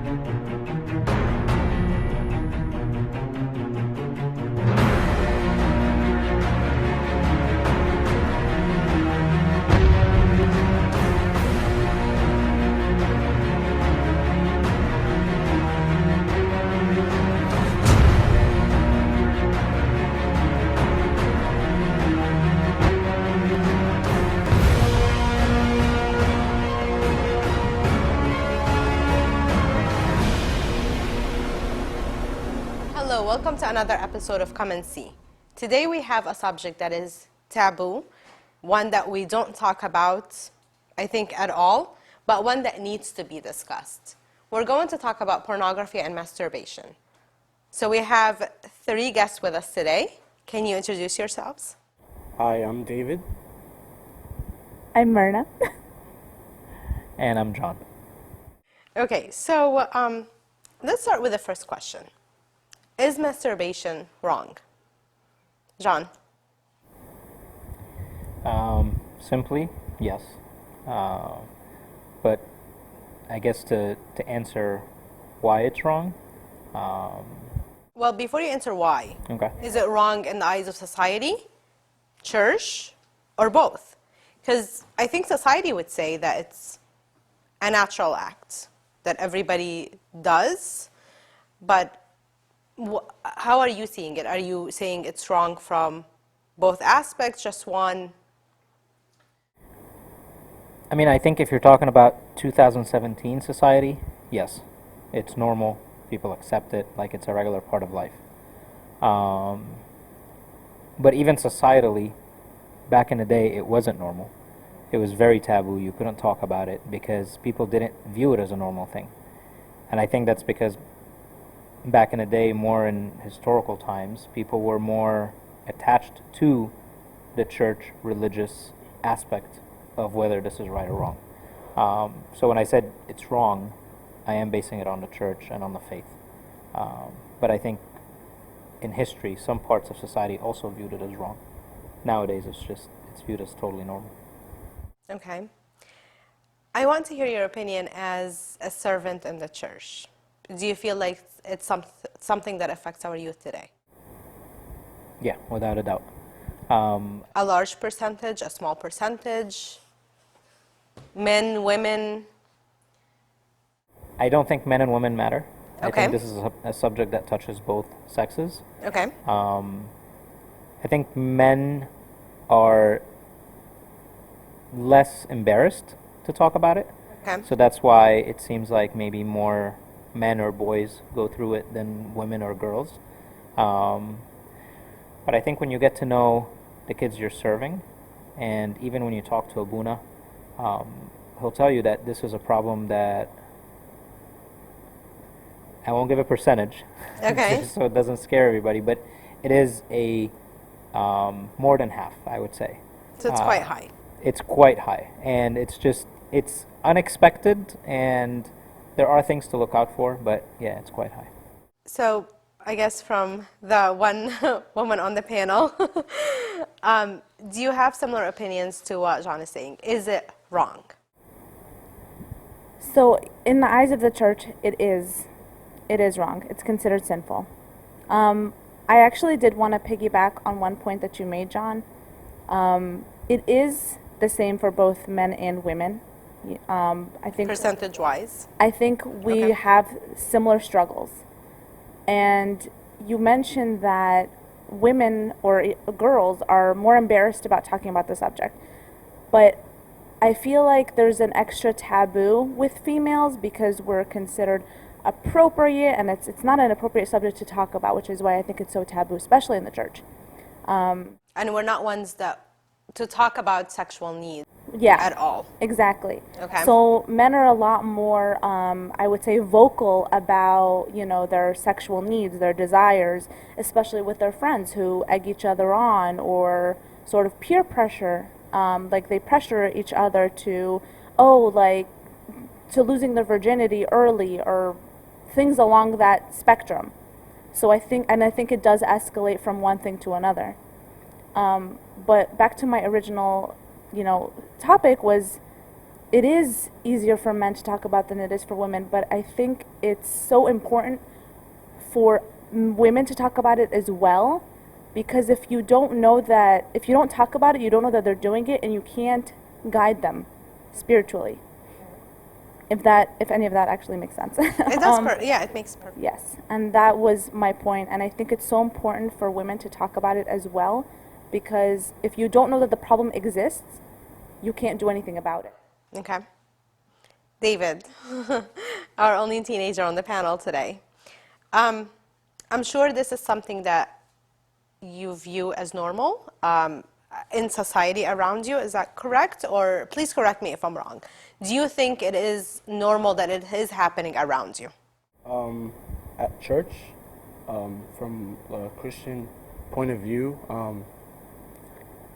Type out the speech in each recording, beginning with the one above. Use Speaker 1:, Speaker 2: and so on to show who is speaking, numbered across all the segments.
Speaker 1: Hello, welcome to another episode of Come and See. Today we have a subject that is taboo, one that we don't talk about, I think, at all, but one that needs to be discussed. We're going to talk about pornography and masturbation. So we have 3 guests with us today. Can you introduce yourselves?
Speaker 2: Hi, I'm David.
Speaker 3: I'm Myrna.
Speaker 4: And I'm John.
Speaker 1: Okay, so let's start with the first question. Is masturbation wrong? John?
Speaker 4: Simply, yes. But I guess to answer why it's wrong.
Speaker 1: Well, before you answer why,
Speaker 4: Okay.
Speaker 1: is it wrong in the eyes of society, church, or both? Because I think society would say that it's a natural act that everybody does, but how are you seeing it? Are you saying it's wrong from both aspects, just one?
Speaker 4: I mean, I think if you're talking about 2017 society, yes, it's normal. People accept it like it's a regular part of life. But even societally, back in the day, it wasn't normal. It was very taboo. You couldn't talk about it because people didn't view it as a normal thing. And I think that's because back in the day, more in historical times, people were more attached to the church religious aspect of whether this is right or wrong. So when I said it's wrong, I am basing it on the church and on the faith. But I think in history, some parts of society also viewed it as wrong. Nowadays, it's viewed as totally normal.
Speaker 1: Okay. I want to hear your opinion as a servant in the church. Do you feel like it's something that affects our youth today?
Speaker 4: Yeah, without a doubt.
Speaker 1: A large percentage, a small percentage, men, women?
Speaker 4: I don't think men and women matter. I
Speaker 1: Okay.
Speaker 4: think this is a subject that touches both sexes.
Speaker 1: Okay.
Speaker 4: I think men are less embarrassed to talk about it.
Speaker 1: Okay.
Speaker 4: So that's why it seems like maybe more men or boys go through it than women or girls. But I think when you get to know the kids you're serving, and even when you talk to Abuna, he'll tell you that this is a problem that I won't give a percentage,
Speaker 1: Okay.
Speaker 4: so it doesn't scare everybody, but it is a more than half, I would say.
Speaker 1: So it's quite high.
Speaker 4: It's quite high, and it's unexpected, and there are things to look out for, but yeah, it's quite high.
Speaker 1: So I guess from the one woman on the panel, do you have similar opinions to what John is saying? Is it wrong?
Speaker 3: So, in the eyes of the church, it is wrong. It's considered sinful. I actually did want to piggyback on one point that you made, John. It is the same for both men and women. I think
Speaker 1: Percentage-wise?
Speaker 3: I think we
Speaker 1: Okay.
Speaker 3: have similar struggles. And you mentioned that women or girls are more embarrassed about talking about the subject. But I feel like there's an extra taboo with females because we're considered appropriate, and it's not an appropriate subject to talk about, which is why I think it's so taboo, especially in the church.
Speaker 1: And we're not ones that to talk about sexual needs
Speaker 3: Yeah.
Speaker 1: at all.
Speaker 3: Exactly.
Speaker 1: Okay.
Speaker 3: So men are a lot more, I would say, vocal about, their sexual needs, their desires, especially with their friends who egg each other on or sort of peer pressure. Like they pressure each other to losing their virginity early or things along that spectrum. So I think it does escalate from one thing to another. But back to my original, topic was, it is easier for men to talk about than it is for women, but I think it's so important for women to talk about it as well, because if you don't know that, if you don't talk about it, you don't know that they're doing it, and you can't guide them spiritually. If any of that actually makes sense.
Speaker 1: It does, yeah, it makes perfect.
Speaker 3: Yes, and that was my point, and I think it's so important for women to talk about it as well, because if you don't know that the problem exists, you can't do anything about it.
Speaker 1: Okay. David, our only teenager on the panel today. I'm sure this is something that you view as normal in society around you. Is that correct? Or please correct me if I'm wrong. Do you think it is normal that it is happening around you?
Speaker 2: At church, from a Christian point of view,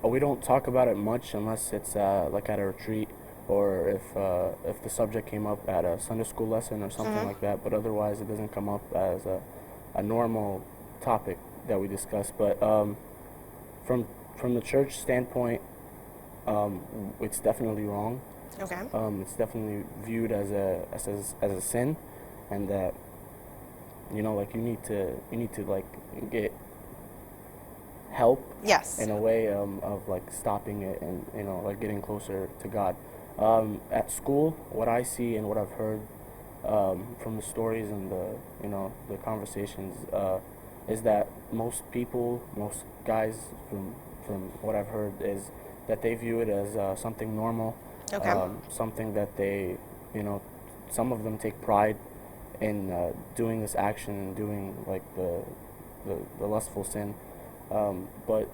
Speaker 2: we don't talk about it much unless it's like at a retreat, or if the subject came up at a Sunday school lesson or something like that. But otherwise, it doesn't come up as a normal topic that we discuss. But from the church standpoint, it's definitely wrong.
Speaker 1: Okay.
Speaker 2: It's definitely viewed as a sin, and that like you need to like get help.
Speaker 1: Yes.
Speaker 2: In a way of like stopping it and like getting closer to God. At school, what I see and what I've heard from the stories and the conversations is that most guys from what I've heard is that they view it as something normal.
Speaker 1: Okay.
Speaker 2: Something that they, some of them take pride in doing this action and doing like the lustful sin. But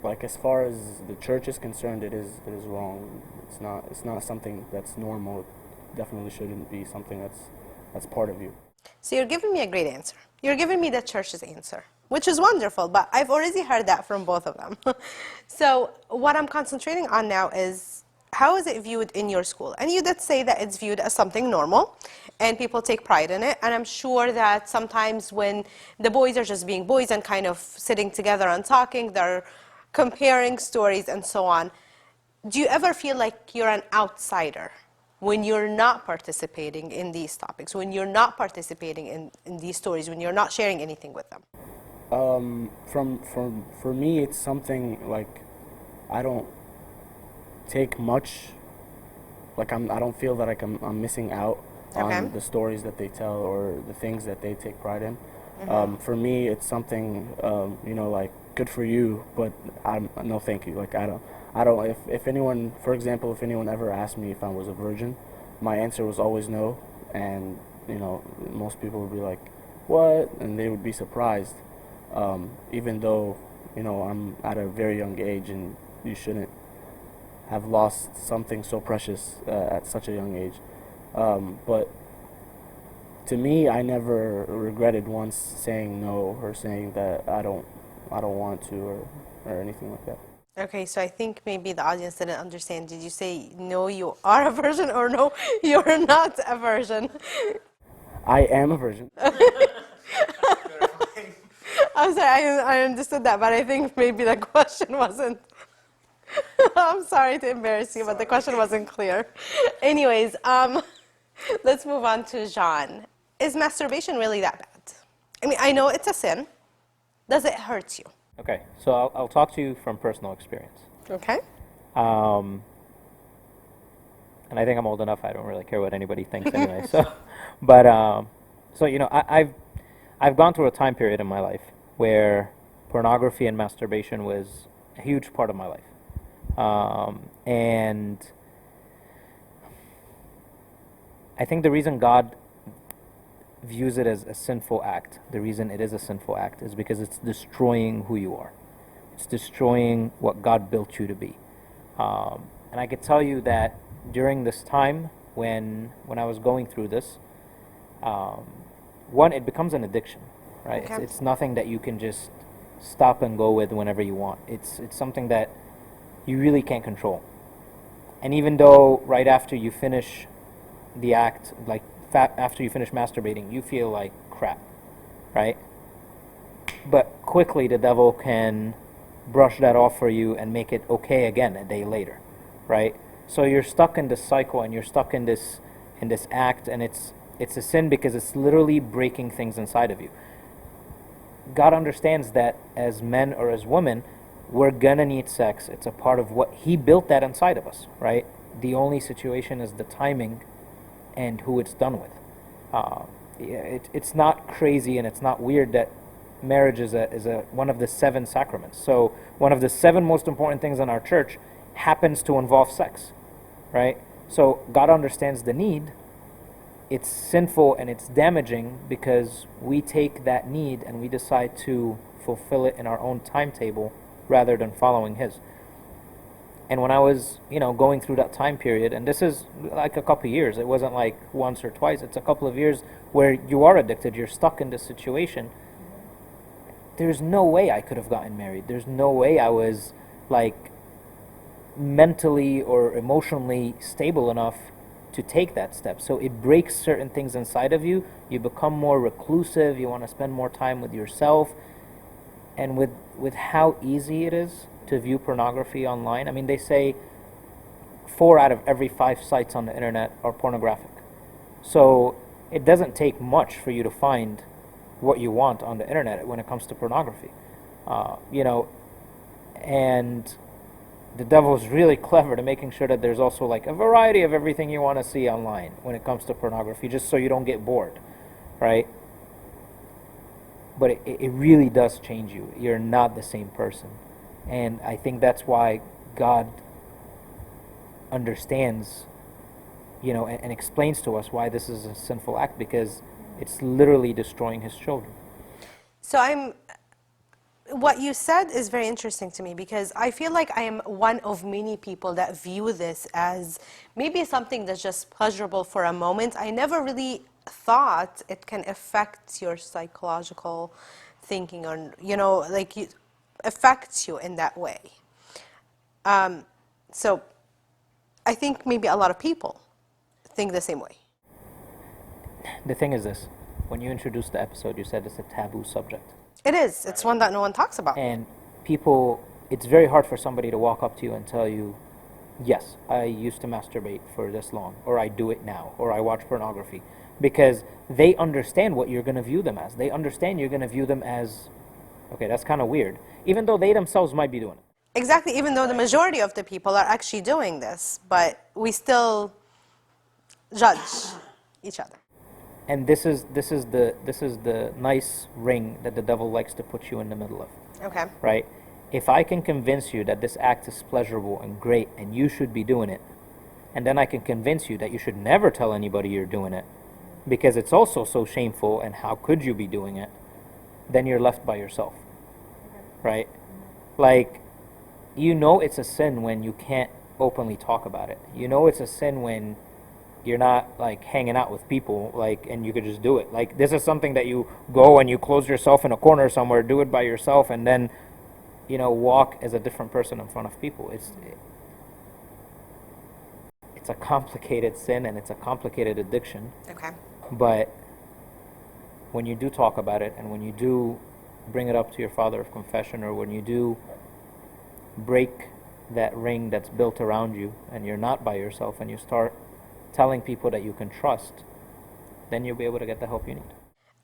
Speaker 2: like as far as the church is concerned, it is wrong. It's not something that's normal. It definitely shouldn't be something that's part of you.
Speaker 1: So you're giving me a great answer. You're giving me the church's answer, which is wonderful, but I've already heard that from both of them. So what I'm concentrating on now is, how is it viewed in your school? And you did say that it's viewed as something normal, and people take pride in it. And I'm sure that sometimes when the boys are just being boys and kind of sitting together and talking, they're comparing stories and so on. Do you ever feel like you're an outsider when you're not participating in these topics, when you're not participating in these stories, when you're not sharing anything with them?
Speaker 2: For me, it's something like I don't take much. Like I don't feel that I'm missing out on the stories that they tell or the things that they take pride in. For me, it's something like good for you, but no thank you. Like I don't. If anyone, for example, if anyone ever asked me if I was a virgin, my answer was always no, and most people would be like, "What?" and they would be surprised, even though I'm at a very young age, and you shouldn't have lost something so precious at such a young age. But to me, I never regretted once saying no or saying that I don't want to or anything like that.
Speaker 1: Okay, so I think maybe the audience didn't understand. Did you say no, you are a virgin, or no, you're not a virgin?
Speaker 2: I am a virgin.
Speaker 1: I'm sorry, I understood that, but I think maybe the question wasn't. I'm sorry to embarrass you, but the question wasn't clear. Anyways, let's move on to Jean. Is masturbation really that bad? I mean, I know it's a sin. Does it hurt you?
Speaker 4: Okay, so I'll talk to you from personal experience.
Speaker 1: Okay.
Speaker 4: And I think I'm old enough. I don't really care what anybody thinks anyway. I've gone through a time period in my life where pornography and masturbation was a huge part of my life, and I think the reason God views it as a sinful act, the reason it is a sinful act, is because it's destroying who you are. It's destroying what God built you to be. And I could tell you that during this time, when I was going through this, one, it becomes an addiction, right?
Speaker 1: Okay.
Speaker 4: It's nothing that you can just stop and go with whenever you want. It's something that you really can't control. And even though right after you finish the act, like after you finish masturbating, you feel like crap, right? But quickly the devil can brush that off for you and make it okay again a day later, right? So you're stuck in this cycle, and you're stuck in this act, and it's a sin because it's literally breaking things inside of you. God understands that as men or as women, we're gonna need sex. It's a part of what He built that inside of us, right? The only situation is the timing and who it's done with. It's not crazy and it's not weird that marriage is one of the 7 sacraments. So one of the 7 most important things in our church happens to involve sex, right? So God understands the need. It's sinful and it's damaging because we take that need and we decide to fulfill it in our own timetable rather than following His. And when I was, going through that time period, and this is like a couple of years, it wasn't like once or twice, it's a couple of years where you are addicted, you're stuck in this situation. There's no way I could have gotten married. There's no way I was like mentally or emotionally stable enough to take that step. So it breaks certain things inside of you. You become more reclusive, you want to spend more time with yourself. And with how easy it is to view pornography online, I mean, they say 4 out of every 5 sites on the internet are pornographic. So it doesn't take much for you to find what you want on the internet when it comes to pornography. And the devil is really clever to making sure that there's also like a variety of everything you want to see online when it comes to pornography, just so you don't get bored, right? But it really does change you. You're not the same person. And I think that's why God understands, and explains to us why this is a sinful act, because it's literally destroying His children.
Speaker 1: So what you said is very interesting to me, because I feel like I am one of many people that view this as maybe something that's just pleasurable for a moment. I never really thought it can affect your psychological thinking, or it affects you in that way. So I think maybe a lot of people think the same way.
Speaker 4: The thing is this: when you introduced the episode, you said it's a taboo subject.
Speaker 1: It is. It's one that no one talks about.
Speaker 4: And people, it's very hard for somebody to walk up to you and tell you, yes, I used to masturbate for this long, or I do it now, or I watch pornography. Because they understand what you're going to view them as. They understand you're going to view them as, okay, that's kind of weird, even though they themselves might be doing it.
Speaker 1: Exactly, even though the majority of the people are actually doing this, but we still judge each other.
Speaker 4: And this is the nice ring that the devil likes to put you in the middle of.
Speaker 1: Okay.
Speaker 4: Right? If I can convince you that this act is pleasurable and great and you should be doing it, and then I can convince you that you should never tell anybody you're doing it because it's also so shameful and how could you be doing it, then you're left by yourself. Right? Like, it's a sin when you can't openly talk about it. It's a sin when you're not like hanging out with people, and you could just do it. Like, this is something that you go and you close yourself in a corner somewhere, do it by yourself, and then walk as a different person in front of people. It's a complicated sin and it's a complicated addiction.
Speaker 1: Okay.
Speaker 4: But when you do talk about it, and when you do bring it up to your father of confession, or when you do break that ring that's built around you and you're not by yourself, and you start telling people that you can trust, then you'll be able to get the help you need.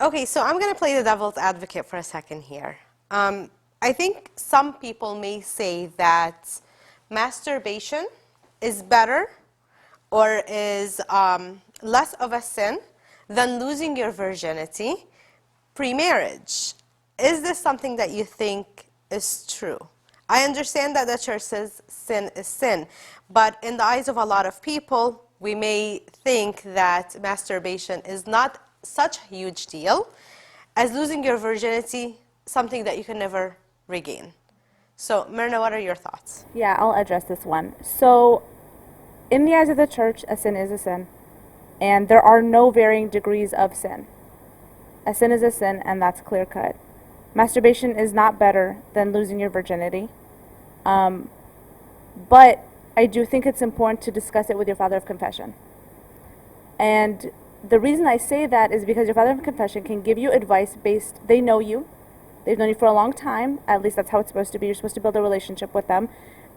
Speaker 1: Okay, so I'm going to play the devil's advocate for a second here. I think some people may say that masturbation is better or is less of a sin than losing your virginity pre-marriage. Is this something that you think is true? I understand that the church says sin is sin, but in the eyes of a lot of people, we may think that masturbation is not such a huge deal as losing your virginity, something that you can never regain. So, Myrna, what are your thoughts?
Speaker 3: Yeah, I'll address this one. So, in the eyes of the church, a sin is a sin. And there are no varying degrees of sin. A sin is a sin, and that's clear cut. Masturbation is not better than losing your virginity. But I do think it's important to discuss it with your father of confession. And the reason I say that is because your father of confession can give you advice they know you. They've known you for a long time. At least that's how it's supposed to be. You're supposed to build a relationship with them.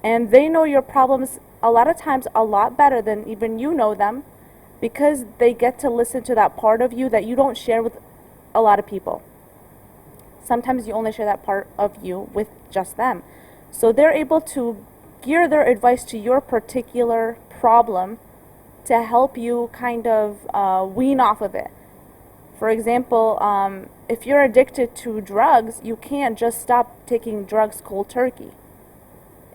Speaker 3: And they know your problems a lot of times a lot better than even you know them, because they get to listen to that part of you that you don't share with a lot of people. Sometimes you only share that part of you with just them. So they're able to gear their advice to your particular problem to help you kind of wean off of it. For example, if you're addicted to drugs, you can't just stop taking drugs cold turkey.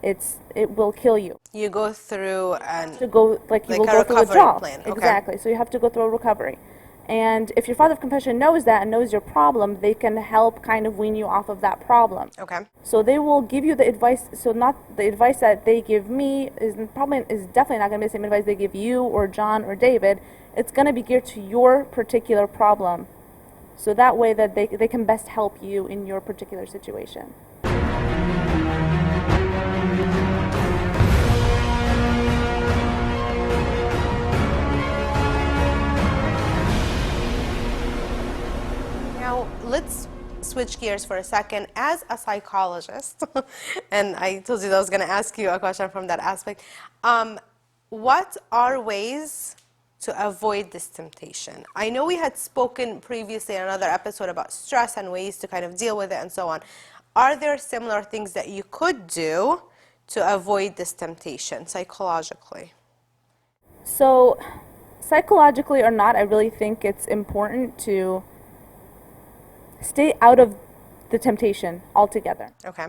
Speaker 3: It will kill you.
Speaker 1: You go through
Speaker 3: To go
Speaker 1: like
Speaker 3: you will
Speaker 1: a
Speaker 3: go through
Speaker 1: recovery
Speaker 3: withdrawal.
Speaker 1: plan. Okay.
Speaker 3: Exactly. So you have to go through a recovery. And if your father of confession knows that and knows your problem, they can help kind of wean you off of that problem.
Speaker 1: Okay.
Speaker 3: So they will give you the advice. So not the advice that they give me is definitely not going to be the same advice they give you or John or David. It's going to be geared to your particular problem. So that way that they can best help you in your particular situation.
Speaker 1: Now, let's switch gears for a second. As a psychologist, and I told you that I was going to ask you a question from that aspect, what are ways to avoid this temptation? I know we had spoken previously in another episode about stress and ways to kind of deal with it and so on. Are there similar things that you could do to avoid this temptation psychologically?
Speaker 3: So psychologically or not, I really think it's important to stay out of the temptation altogether.
Speaker 1: Okay.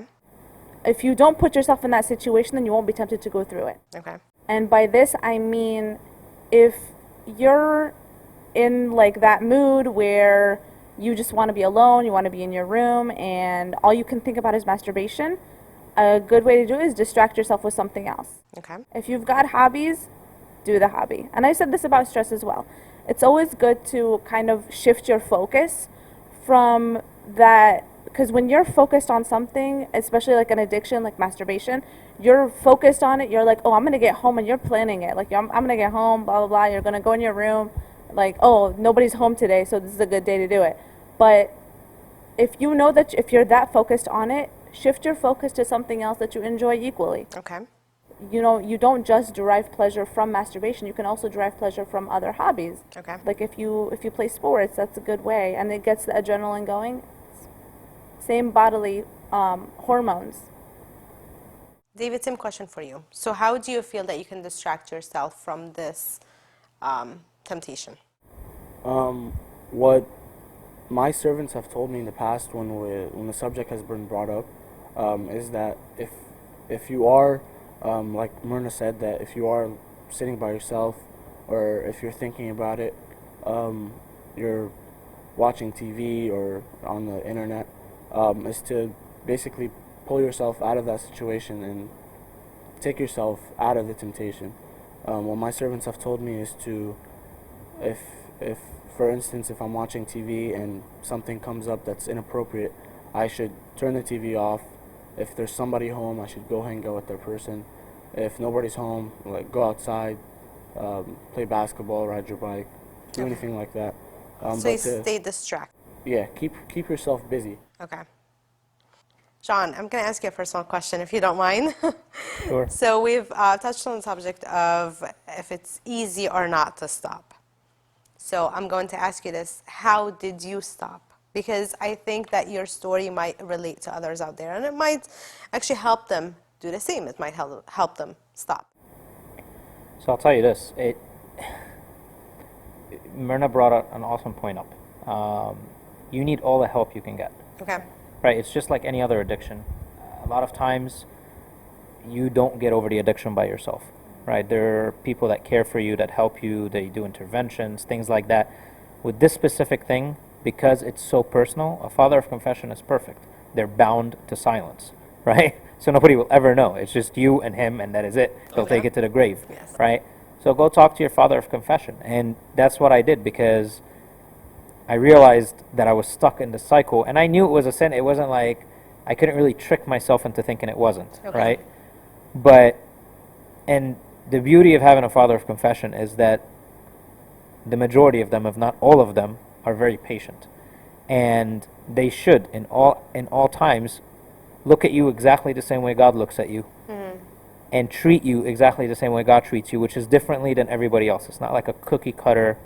Speaker 3: If you don't put yourself in that situation, then you won't be tempted to go through it.
Speaker 1: Okay.
Speaker 3: And by this, I mean, if you're in like that mood where you just want to be alone, you want to be in your room, and all you can think about is masturbation, a good way to do it is distract yourself with something else.
Speaker 1: Okay.
Speaker 3: If you've got hobbies, do the hobby. And I said this about stress as well. It's always good to kind of shift your focus from that, because when you're focused on something, especially like an addiction like masturbation, you're focused on it, you're like, oh, I'm going to get home, and you're planning it. Like, I'm going to get home, blah, blah, blah. You're going to go in your room, like, oh, nobody's home today, so this is a good day to do it. But if you know that if you're that focused on it, shift your focus to something else that you enjoy equally.
Speaker 1: Okay.
Speaker 3: You know, you don't just derive pleasure from masturbation, you can also derive pleasure from other hobbies.
Speaker 1: Okay.
Speaker 3: Like if you play sports, that's a good way, and it gets the adrenaline going. Same bodily hormones.
Speaker 1: David, same question for you. So how do you feel that you can distract yourself from this temptation?
Speaker 2: What my servants have told me in the past when the subject has been brought up is that if you are, like Myrna said, that if you are sitting by yourself or if you're thinking about it, you're watching TV or on the internet, is to basically pull yourself out of that situation and take yourself out of the temptation. What my servants have told me is to, if for instance, if I'm watching TV and something comes up that's inappropriate, I should turn the TV off. If there's somebody home, I should go hang out with that person. If nobody's home, like go outside, play basketball, ride your bike, do anything like that.
Speaker 1: So you stay distracted.
Speaker 2: Yeah, keep yourself busy.
Speaker 1: Okay. John, I'm going to ask you a personal question, if you don't mind.
Speaker 4: Sure.
Speaker 1: So we've touched on the subject of if it's easy or not to stop. So I'm going to ask you this. How did you stop? Because I think that your story might relate to others out there, and it might actually help them do the same. It might help them stop.
Speaker 4: So I'll tell you this. Myrna brought up an awesome point up. You need all the help you can get.
Speaker 1: Okay.
Speaker 4: Right, it's just like any other addiction. A lot of times, you don't get over the addiction by yourself, right? There are people that care for you, that help you, they do interventions, things like that. With this specific thing, because it's so personal, a father of confession is perfect. They're bound to silence, right? So nobody will ever know. It's just you and him, and that is it. He'll take it to the grave,
Speaker 1: Yes.
Speaker 4: right? So go talk to your father of confession. And that's what I did, because I realized that I was stuck in the cycle, and I knew it was a sin. It wasn't like I couldn't really trick myself into thinking it wasn't, right? But, and the beauty of having a father of confession is that the majority of them, if not all of them, are very patient, and they should, in all times, look at you exactly the same way God looks at you, and treat you exactly the same way God treats you, which is differently than everybody else. It's not like a cookie cutter,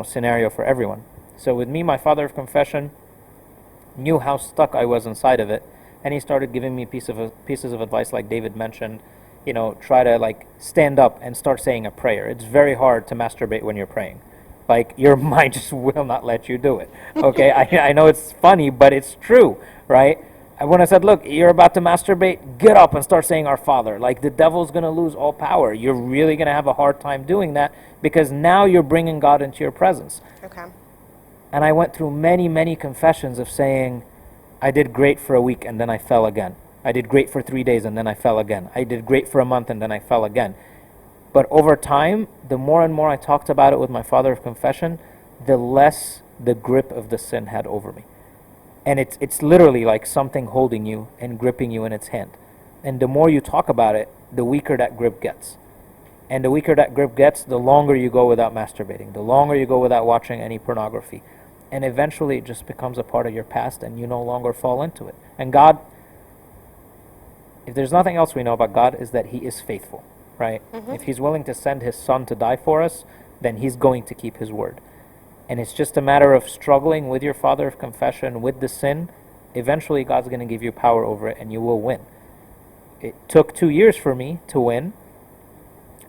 Speaker 4: scenario for everyone. So with me, my father of confession knew how stuck I was inside of it, and he started giving me pieces of advice, like David mentioned. Try to like stand up and start saying a prayer. It's very hard to masturbate when you're praying. Like, your mind just will not let you do it. Okay, I know it's funny, but it's true, right? And when I said, look, you're about to masturbate, get up and start saying our Father. Like, the devil's going to lose all power. You're really going to have a hard time doing that, because now you're bringing God into your presence.
Speaker 1: Okay.
Speaker 4: And I went through many, many confessions of saying, I did great for a week and then I fell again. I did great for 3 days and then I fell again. I did great for a month and then I fell again. But over time, the more and more I talked about it with my father of confession, the less the grip of the sin had over me. And it's literally like something holding you and gripping you in its hand. And the more you talk about it, the weaker that grip gets. And the weaker that grip gets, the longer you go without masturbating, the longer you go without watching any pornography. And eventually it just becomes a part of your past and you no longer fall into it. And God, if there's nothing else we know about God, is that He is faithful, right? Mm-hmm. If He's willing to send His Son to die for us, then He's going to keep His word. And it's just a matter of struggling with your father of confession, with the sin. Eventually God's going to give you power over it and you will win. It took 2 years for me to win.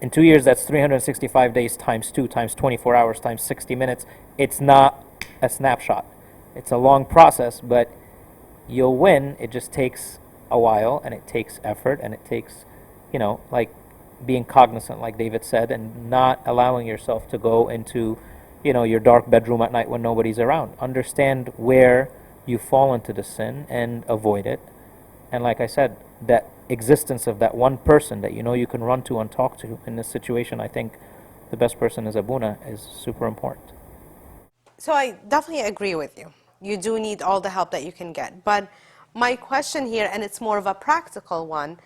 Speaker 4: In 2 years, that's 365 days times 2 times 24 hours times 60 minutes. It's not a snapshot. It's a long process, but you'll win. It just takes a while, and it takes effort, and it takes, like being cognizant, like David said, and not allowing yourself to go into, your dark bedroom at night when nobody's around. Understand where you fall into the sin and avoid it. And like I said, that existence of that one person that you can run to and talk to in this situation, I think the best person is Abuna, is super important.
Speaker 1: So I definitely agree with you. You do need all the help that you can get. But my question here, and it's more of a practical one,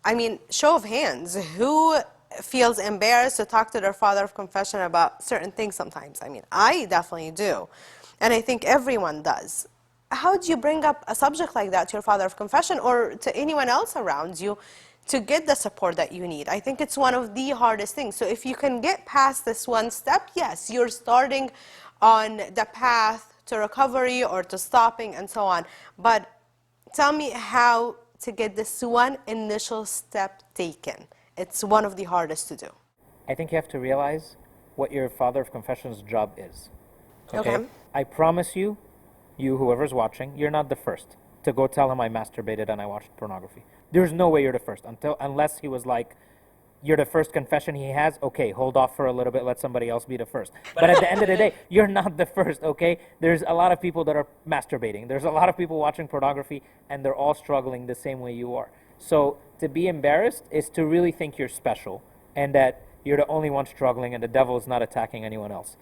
Speaker 1: I mean, show of hands, who feels embarrassed to talk to their father of confession about certain things sometimes? I mean, I definitely do. And I think everyone does. How do you bring up a subject like that to your father of confession or to anyone else around you to get the support that you need? I think it's one of the hardest things. So if you can get past this one step, yes, you're starting on the path to recovery or to stopping and so on. But tell me how to get this one initial step taken. It's one of the hardest to do.
Speaker 4: I think you have to realize what your father of confession's job is.
Speaker 1: Okay.
Speaker 4: I promise you, whoever's watching, you're not the first to go tell him I masturbated and I watched pornography. There's no way you're the first, unless he was like, you're the first confession he has, okay, hold off for a little bit, let somebody else be the first. But at the end of the day, you're not the first, okay? There's a lot of people that are masturbating. There's a lot of people watching pornography, and they're all struggling the same way you are. So to be embarrassed is to really think you're special and that you're the only one struggling and the devil is not attacking anyone else.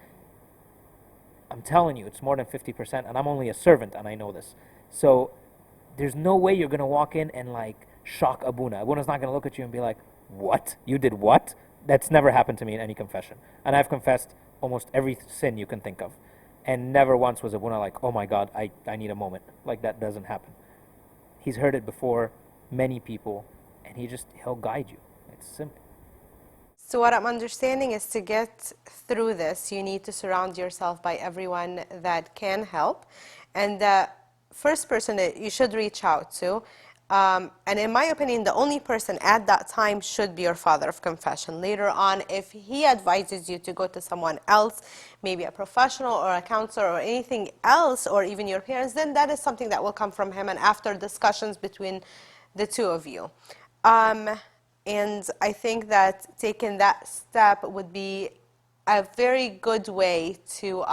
Speaker 4: I'm telling you, it's more than 50%, and I'm only a servant, and I know this. So there's no way you're going to walk in and, like, shock Abuna. Abuna's not going to look at you and be like, what? You did what? That's never happened to me in any confession. And I've confessed almost every sin you can think of. And never once was Abuna like, oh my God, I need a moment. Like, that doesn't happen. He's heard it before, many people, and he'll guide you. It's simple.
Speaker 1: So what I'm understanding is to get through this, you need to surround yourself by everyone that can help. And the first person that you should reach out to, and in my opinion, the only person at that time should be your father of confession. Later on, if he advises you to go to someone else, maybe a professional or a counselor or anything else, or even your parents, then that is something that will come from him and after discussions between the two of you. And I think that taking that step would be a very good way to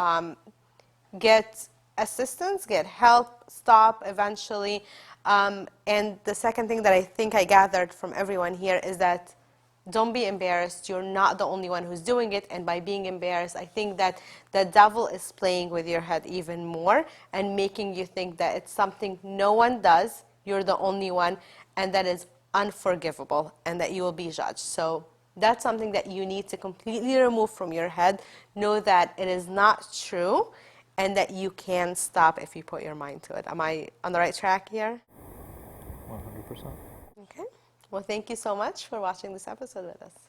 Speaker 1: get assistance, get help, stop eventually. And the second thing that I think I gathered from everyone here is that don't be embarrassed. You're not the only one who's doing it. And by being embarrassed, I think that the devil is playing with your head even more and making you think that it's something no one does. You're the only one. And that is unforgivable and that you will be judged. So that's something that you need to completely remove from your head. Know that it is not true and that you can stop if you put your mind to it. Am I on the right track here?
Speaker 4: 100%.
Speaker 1: Okay. Well, thank you so much for watching this episode with us.